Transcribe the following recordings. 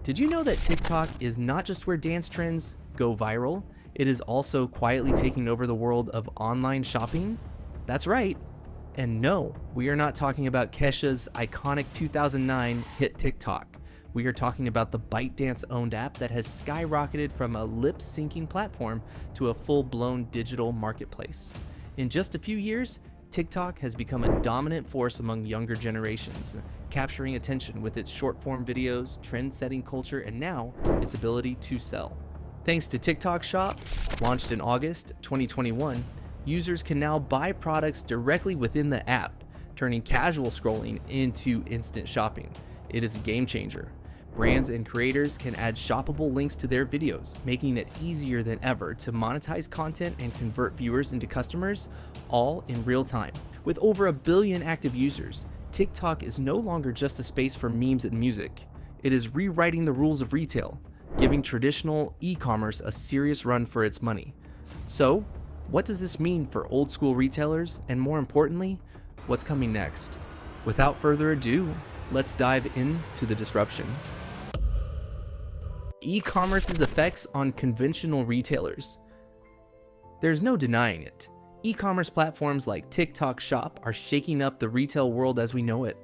Did you know that TikTok is not just where dance trends go viral? It is also quietly taking over the world of online shopping? That's right. And no, we are not talking about Kesha's iconic 2009 hit TikTok. We are talking about the ByteDance owned app that has skyrocketed from a lip-syncing platform to a full-blown digital marketplace. In just a few years, TikTok has become a dominant force among younger generations, capturing attention with its short-form videos, trend-setting culture, and now its ability to sell. Thanks to TikTok Shop, launched in August 2021, users can now buy products directly within the app, turning casual scrolling into instant shopping. It is a game changer. Brands and creators can add shoppable links to their videos, making it easier than ever to monetize content and convert viewers into customers, all in real time. With over 1 billion active users, TikTok is no longer just a space for memes and music. It is rewriting the rules of retail, giving traditional e-commerce a serious run for its money. So, what does this mean for old school retailers, and more importantly, what's coming next? Without further ado, let's dive into the disruption. E-commerce's effects on conventional retailers. There's no denying it. E-commerce platforms like TikTok Shop are shaking up the retail world as we know it.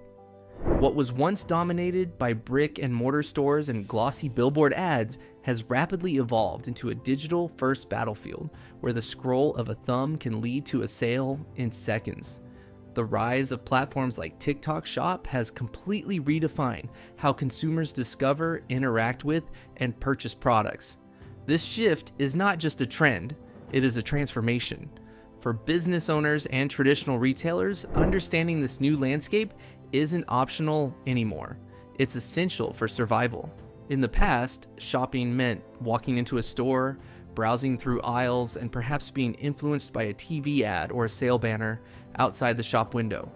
What was once dominated by brick and mortar stores and glossy billboard ads has rapidly evolved into a digital-first battlefield where the scroll of a thumb can lead to a sale in seconds. The rise of platforms like TikTok Shop has completely redefined how consumers discover, interact with, and purchase products. This shift is not just a trend, it is a transformation. For business owners and traditional retailers, understanding this new landscape isn't optional anymore. It's essential for survival. In the past, shopping meant walking into a store, browsing through aisles, and perhaps being influenced by a TV ad or a sale banner outside the shop window.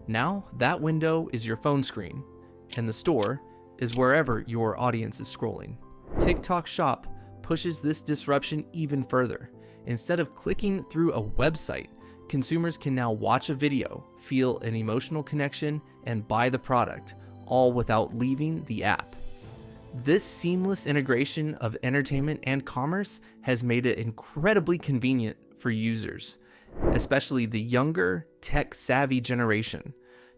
Now, that window is your phone screen, and the store is wherever your audience is scrolling. TikTok Shop pushes this disruption even further. Instead of clicking through a website, consumers can now watch a video, feel an emotional connection, and buy the product, all without leaving the app. This seamless integration of entertainment and commerce has made it incredibly convenient for users, especially the younger, tech-savvy generation.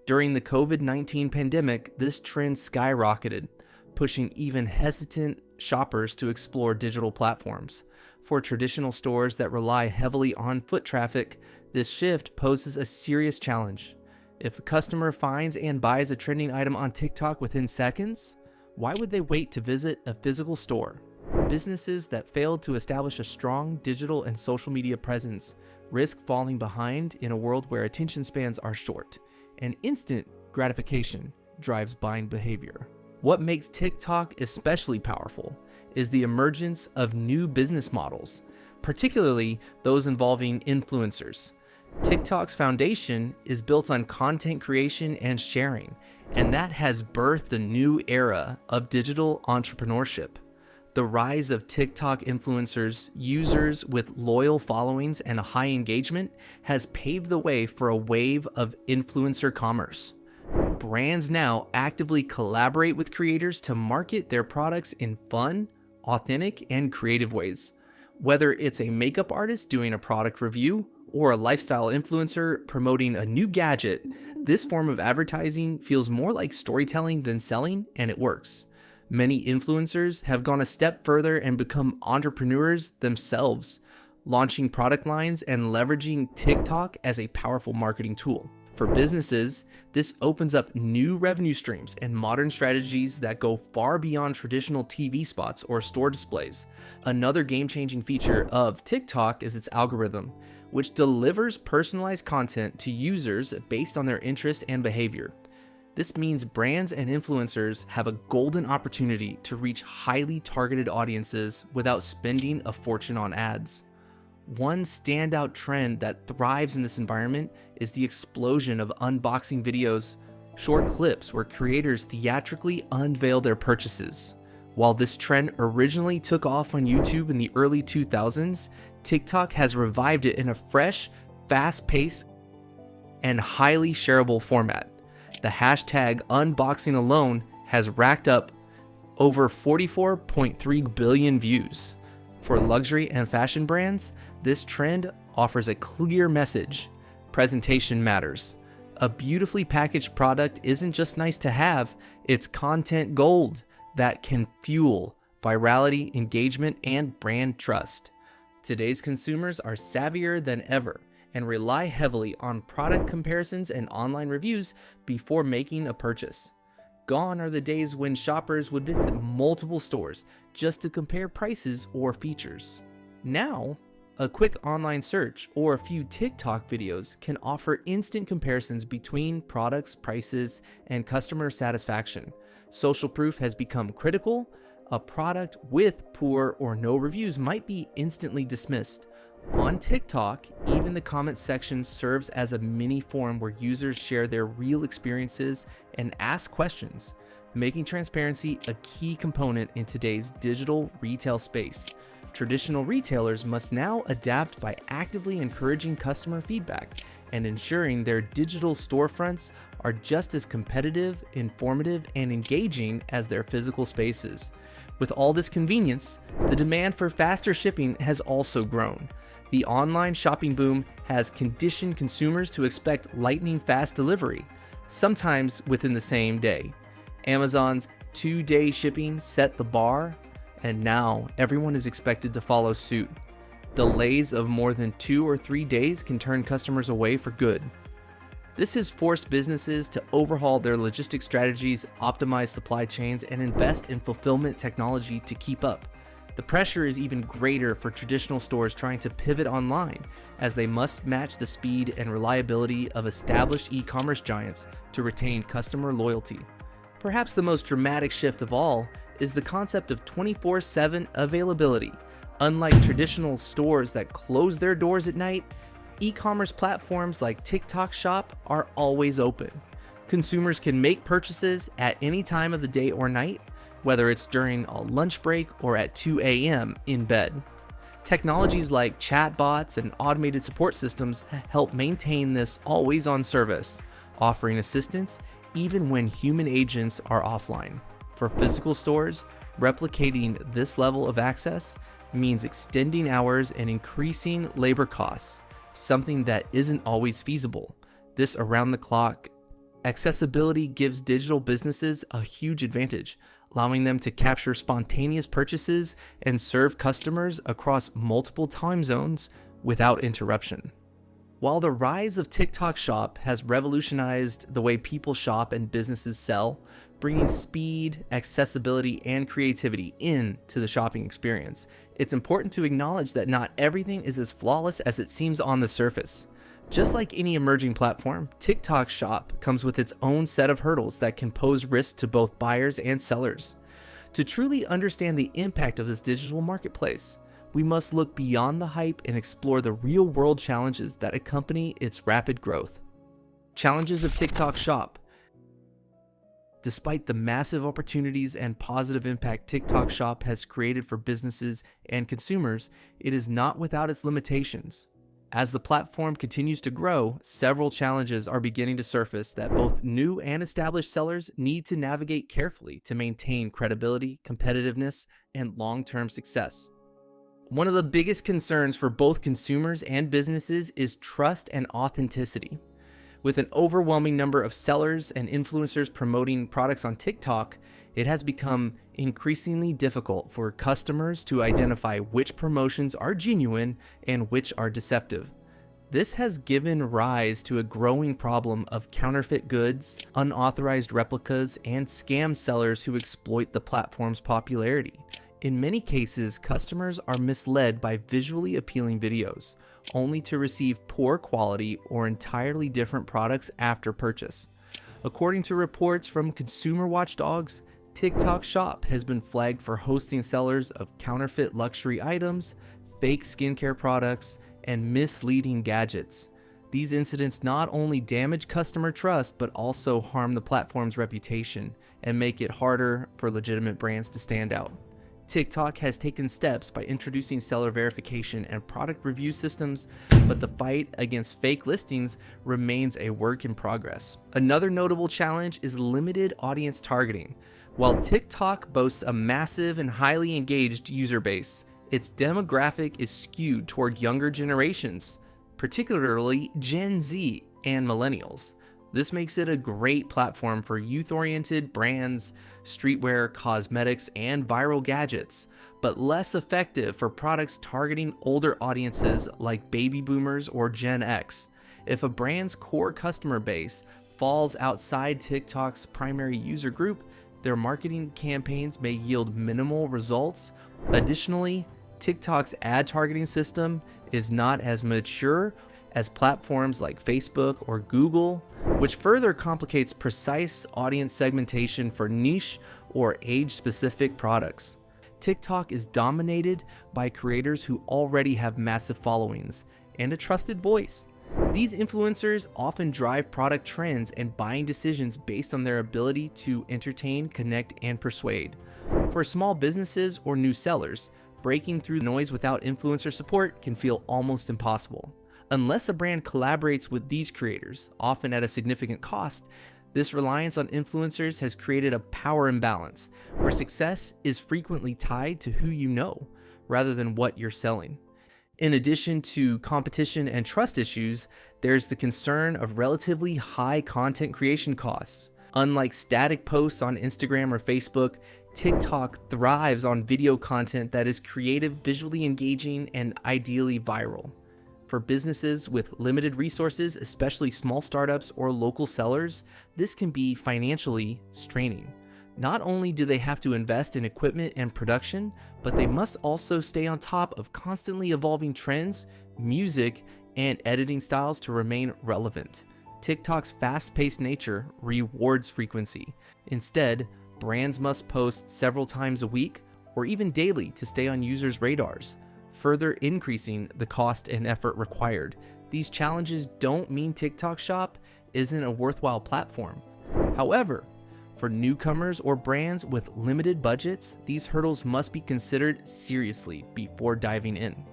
During the COVID-19 pandemic, this trend skyrocketed, pushing even hesitant shoppers to explore digital platforms. For traditional stores that rely heavily on foot traffic, this shift poses a serious challenge. If a customer finds and buys a trending item on TikTok within seconds, why would they wait to visit a physical store? Businesses that failed to establish a strong digital and social media presence risk falling behind in a world where attention spans are short, and instant gratification drives buying behavior. What makes TikTok especially powerful is the emergence of new business models, particularly those involving influencers. TikTok's foundation is built on content creation and sharing, and that has birthed a new era of digital entrepreneurship. The rise of TikTok influencers, users with loyal followings and a high engagement, has paved the way for a wave of influencer commerce. Brands now actively collaborate with creators to market their products in fun, authentic, and creative ways. Whether it's a makeup artist doing a product review or a lifestyle influencer promoting a new gadget, this form of advertising feels more like storytelling than selling, and it works. Many influencers have gone a step further and become entrepreneurs themselves, launching product lines and leveraging TikTok as a powerful marketing tool. For businesses, this opens up new revenue streams and modern strategies that go far beyond traditional TV spots or store displays. Another game-changing feature of TikTok is its algorithm, which delivers personalized content to users based on their interests and behavior. This means brands and influencers have a golden opportunity to reach highly targeted audiences without spending a fortune on ads. One standout trend that thrives in this environment is the explosion of unboxing videos, short clips where creators theatrically unveil their purchases. While this trend originally took off on YouTube in the early 2000s, TikTok has revived it in a fresh, fast-paced, and highly shareable format. The hashtag unboxing alone has racked up over 44.3 billion views. For luxury and fashion brands, this trend offers a clear message. Presentation matters. A beautifully packaged product isn't just nice to have, it's content gold that can fuel virality, engagement, and brand trust. Today's consumers are savvier than ever and rely heavily on product comparisons and online reviews before making a purchase. Gone are the days when shoppers would visit multiple stores just to compare prices or features. Now, a quick online search or a few TikTok videos can offer instant comparisons between products, prices, and customer satisfaction. Social proof has become critical. A product with poor or no reviews might be instantly dismissed. On TikTok, even the comment section serves as a mini forum where users share their real experiences and ask questions, making transparency a key component in today's digital retail space. Traditional retailers must now adapt by actively encouraging customer feedback and ensuring their digital storefronts are just as competitive, informative, and engaging as their physical spaces. With all this convenience, the demand for faster shipping has also grown. The online shopping boom has conditioned consumers to expect lightning-fast delivery, sometimes within the same day. Amazon's 2-day shipping set the bar, and now everyone is expected to follow suit. Delays of more than 2 or 3 days can turn customers away for good. This has forced businesses to overhaul their logistics strategies, optimize supply chains, and invest in fulfillment technology to keep up. The pressure is even greater for traditional stores trying to pivot online, as they must match the speed and reliability of established e-commerce giants to retain customer loyalty. Perhaps the most dramatic shift of all is the concept of 24/7 availability. Unlike traditional stores that close their doors at night, e-commerce platforms like TikTok Shop are always open. Consumers can make purchases at any time of the day or night, whether it's during a lunch break or at 2 a.m. in bed. Technologies like chatbots and automated support systems help maintain this always-on service, offering assistance even when human agents are offline. For physical stores, replicating this level of access means extending hours and increasing labor costs, something that isn't always feasible. This around-the-clock accessibility gives digital businesses a huge advantage, allowing them to capture spontaneous purchases and serve customers across multiple time zones without interruption. While the rise of TikTok Shop has revolutionized the way people shop and businesses sell, bringing speed, accessibility, and creativity into the shopping experience, it's important to acknowledge that not everything is as flawless as it seems on the surface. Just like any emerging platform, TikTok Shop comes with its own set of hurdles that can pose risks to both buyers and sellers. To truly understand the impact of this digital marketplace, we must look beyond the hype and explore the real-world challenges that accompany its rapid growth. Challenges of TikTok Shop. Despite the massive opportunities and positive impact TikTok Shop has created for businesses and consumers, it is not without its limitations. As the platform continues to grow, several challenges are beginning to surface that both new and established sellers need to navigate carefully to maintain credibility, competitiveness, and long-term success. One of the biggest concerns for both consumers and businesses is trust and authenticity. With an overwhelming number of sellers and influencers promoting products on TikTok, it has become increasingly difficult for customers to identify which promotions are genuine and which are deceptive. This has given rise to a growing problem of counterfeit goods, unauthorized replicas, and scam sellers who exploit the platform's popularity. In many cases, customers are misled by visually appealing videos, only to receive poor quality or entirely different products after purchase. According to reports from consumer watchdogs, TikTok Shop has been flagged for hosting sellers of counterfeit luxury items, fake skincare products, and misleading gadgets. These incidents not only damage customer trust, but also harm the platform's reputation and make it harder for legitimate brands to stand out. TikTok has taken steps by introducing seller verification and product review systems, but the fight against fake listings remains a work in progress. Another notable challenge is limited audience targeting. While TikTok boasts a massive and highly engaged user base, its demographic is skewed toward younger generations, particularly Gen Z and millennials. This makes it a great platform for youth-oriented brands, streetwear, cosmetics, and viral gadgets, but less effective for products targeting older audiences like baby boomers or Gen X. If a brand's core customer base falls outside TikTok's primary user group, their marketing campaigns may yield minimal results. Additionally, TikTok's ad targeting system is not as mature as platforms like Facebook or Google, which further complicates precise audience segmentation for niche or age-specific products. TikTok is dominated by creators who already have massive followings and a trusted voice. These influencers often drive product trends and buying decisions based on their ability to entertain, connect, and persuade. For small businesses or new sellers, breaking through the noise without influencer support can feel almost impossible. Unless a brand collaborates with these creators, often at a significant cost, this reliance on influencers has created a power imbalance where success is frequently tied to who you know rather than what you're selling. In addition to competition and trust issues, there's the concern of relatively high content creation costs. Unlike static posts on Instagram or Facebook, TikTok thrives on video content that is creative, visually engaging, and ideally viral. For businesses with limited resources, especially small startups or local sellers, this can be financially straining. Not only do they have to invest in equipment and production, but they must also stay on top of constantly evolving trends, music, and editing styles to remain relevant. TikTok's fast-paced nature rewards frequency. Instead, brands must post several times a week or even daily to stay on users' radars, further increasing the cost and effort required. These challenges don't mean TikTok Shop isn't a worthwhile platform. However, for newcomers or brands with limited budgets, these hurdles must be considered seriously before diving in.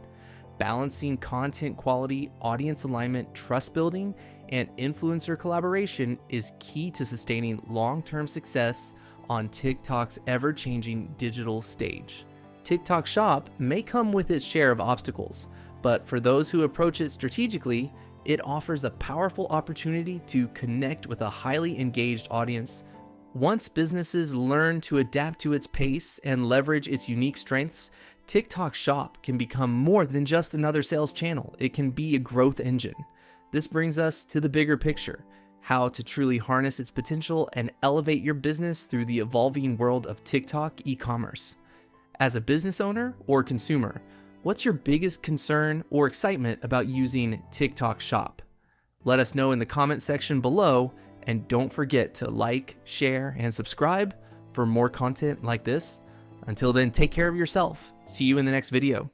Balancing content quality, audience alignment, trust building, and influencer collaboration is key to sustaining long-term success on TikTok's ever-changing digital stage. TikTok Shop may come with its share of obstacles, but for those who approach it strategically, it offers a powerful opportunity to connect with a highly engaged audience. Once businesses learn to adapt to its pace and leverage its unique strengths, TikTok Shop can become more than just another sales channel. It can be a growth engine. This brings us to the bigger picture, how to truly harness its potential and elevate your business through the evolving world of TikTok e-commerce. As a business owner or consumer, what's your biggest concern or excitement about using TikTok Shop? Let us know in the comment section below, and don't forget to like, share, and subscribe for more content like this. Until then, take care of yourself. See you in the next video.